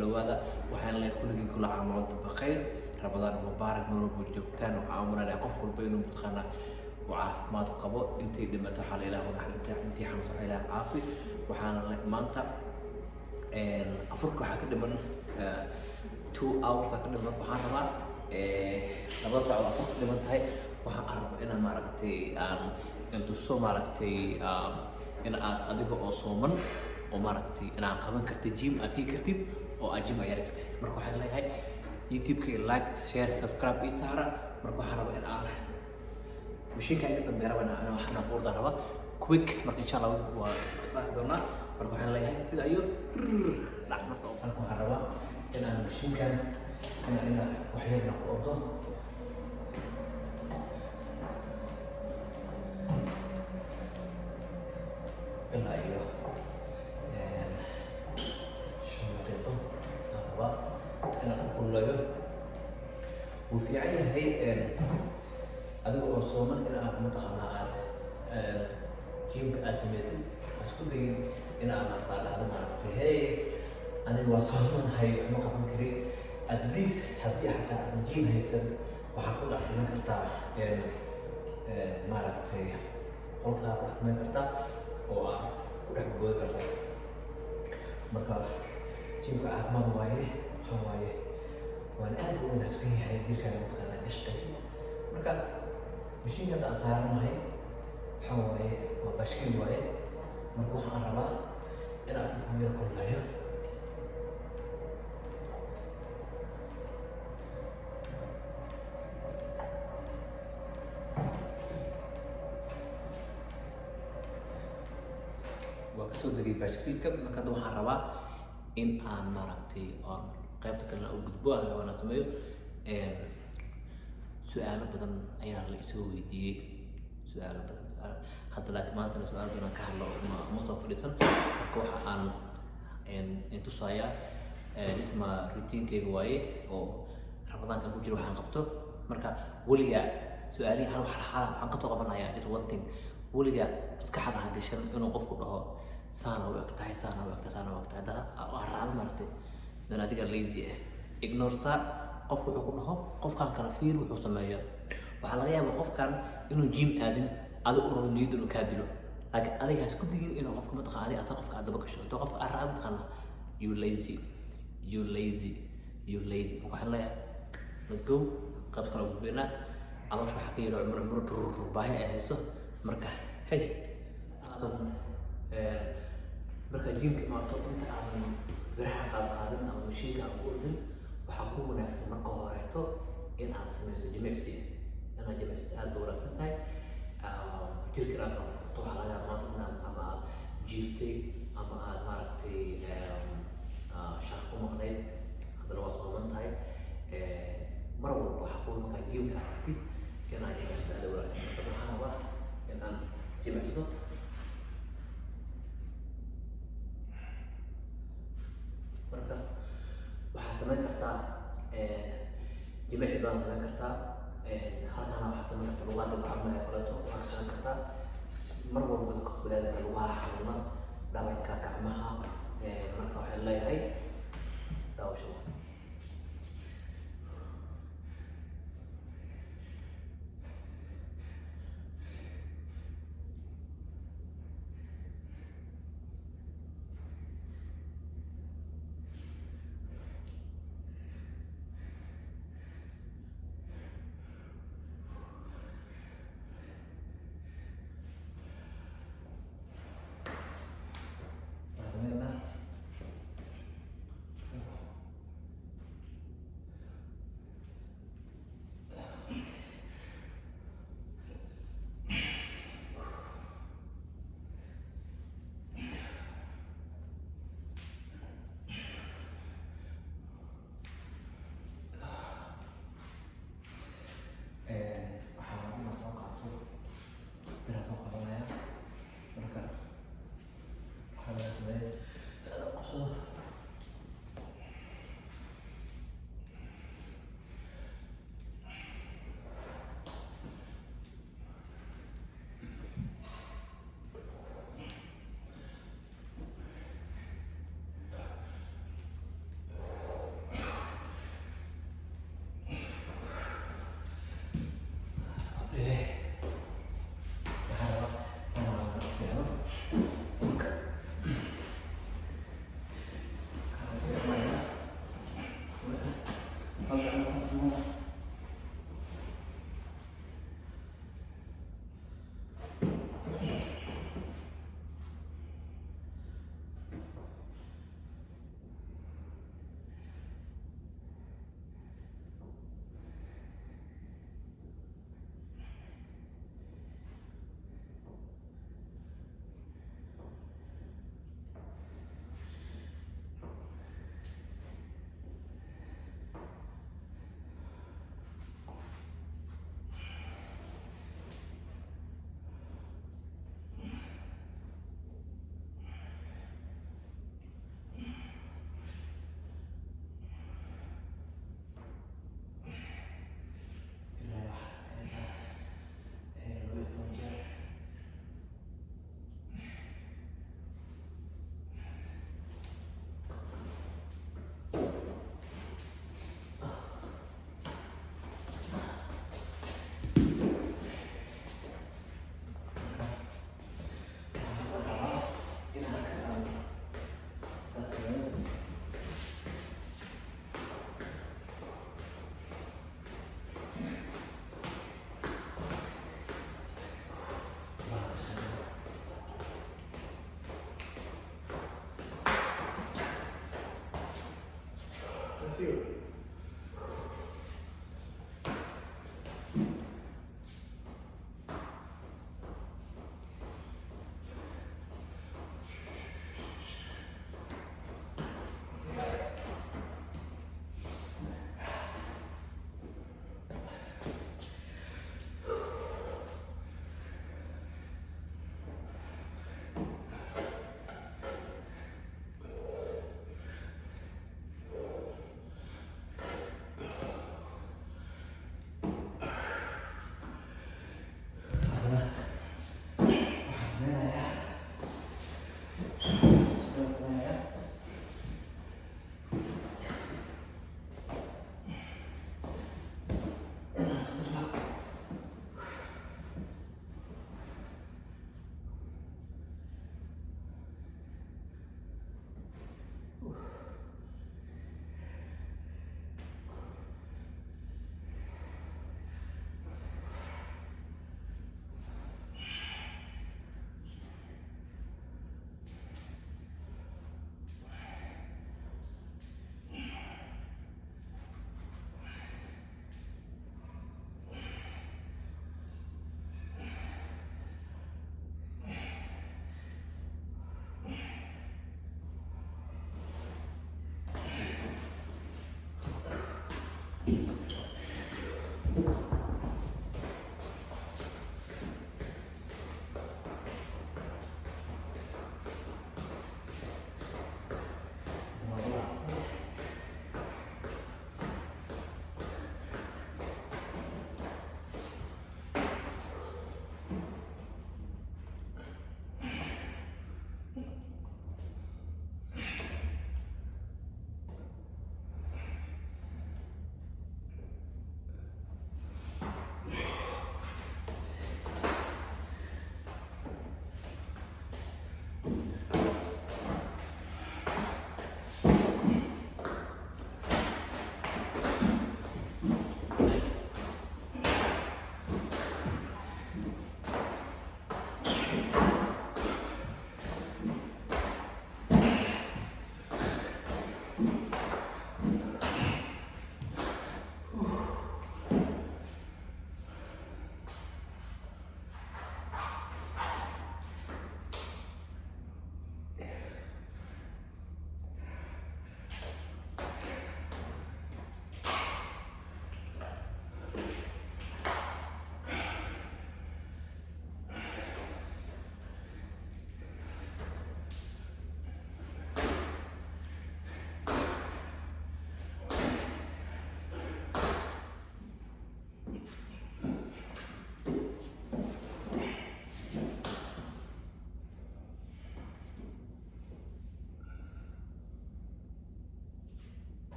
dhawaada waxaan leeyahay kulligii kula caamoonta bakayr Ramadan mubaarak nolol joogtaan waxaan umaleeyaa qof walba inuu mutaqaana وعافمات قبو انتي لما تحال إلى هنا انتي حمد إلى عافي وحنا مانتا أفرق حكي من 2 hours لكن من وحنا ما نبضع على فصل لمن هاي وحنا أعرف إن ما ركتي انتو سو ما ركتي إن أديكو أصومن وما ركتي أنا كمان كرتي جيم أتي كرتي أو أجيم أيركتي مركو حنا هاي يوتيوب كي لايك شير سبسكرايب إيتارا مركو حنا إن أعرف مشيك أي قدام بيرابنا أنا وحنا بوردا ربا كويك مرك إن شاء الله وإصلاح دونا مرك وحنا لا يهاي سيد أيو لا نفتح مرك وحنا ربا إن أنا مشيك أنا وحيرنا بوردا إلا أيو شو نقيته ربا أنا أقول له وفي عين هي أدو أصومن إن أنا متخناقات جيمك أسميتي أسكتي إن أنا طالع هذا ما هي أنا وصومن هاي ما قبل كري أدليس حتى الجيم هي سد وحقول عشان كرتا ما رأيت قلتها رحت ما كرتا وراح بقول كرتا مركا جيمك أحمر وايه هوايه وأنا أقول نفسي هاي دير كان متخناق إشتري مركا مشين كذا أثار معي حواي وبشكل واي مركوح عربة إلى أن تكون كل يوم وقتو دقي بشكل كم مكادو عربة إن أن مرتي أن قيبتك لنا أوجدبوها وأنا تميل سؤال بدن أيها اللي يسوي دي سؤال بدن حتى لكن ما أنت سؤال بدن كهلا متفرطا كوح عن أنتو صايا اسمه روتين كيواي أو رمضان كان بوجي روح عن مركا وليا سؤالي هل حالة عن قطع قبلنا يا just one thing وليا بتكحد عن قشر إنه قف كله سنة وقتها سنة وقتها ده أرعاد مرتي ده نادي الليزي إغنورتا قف wuxuu ku dhaho qofkan kala fiir wuxuu sameeyaa waxa laga yaabaa qofkan inuu gym aadin adu u rabo niyad inuu ka dilo laakiin adiga isku digin inuu qofka ma taqaan adiga qofka aad daba gasho qofka arraad taqaan you lazy waxa la let's go qab kala gudbina aloosh waxa ka yiraahdo umur baahi ay hayso marka hey marka gymka ma inta aan biraha qaadin ama mashiinka aan ku ordin waxaa ku wanaagsan marka horeeto in aad samayso jimicsi inaad jimicsi aad u wanaagsan tahay jirka aad furto waxaa laga yaabaa maanta ama aad jiiftay ama aad maaragtay shaqo ku maqnayd haddana waad sooman tahay mar walba waxaa ku markaa jimka aad furtid inaad jimicsi aad u wanaagsan marka waxaa rabaa in aad jimicsato marka waxaad samayn kartaa jimicsi badan samayn kartaa halkana waxaad samayn kartaa lugaada gacmaha kaleeto waxaad ka shaqayn kartaa mar walba dadka bilaadka lugaha xanuuna dhabarka gacmaha marka waxay leeyahay daawasho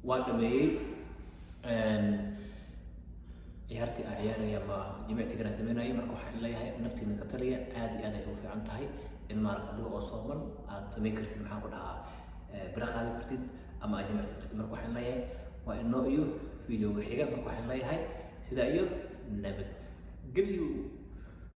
waan dhameeyey ciyaartii aan ciyaaraya ama jimicsiga aan sameynayay. Marka waxaan leeyahay naftiina ka taliya, aad iyo aad ay u fiican tahay in maaragta adiga oo sooman aad samayn kartid, maxaan ku dhahaa, bira qaadi kartid ama aad jimicsan kartid. Marka waxaan leeyahay waa inoo iyo video xiga. Marka waxaan leeyahay sidaa iyo nabad gelyo.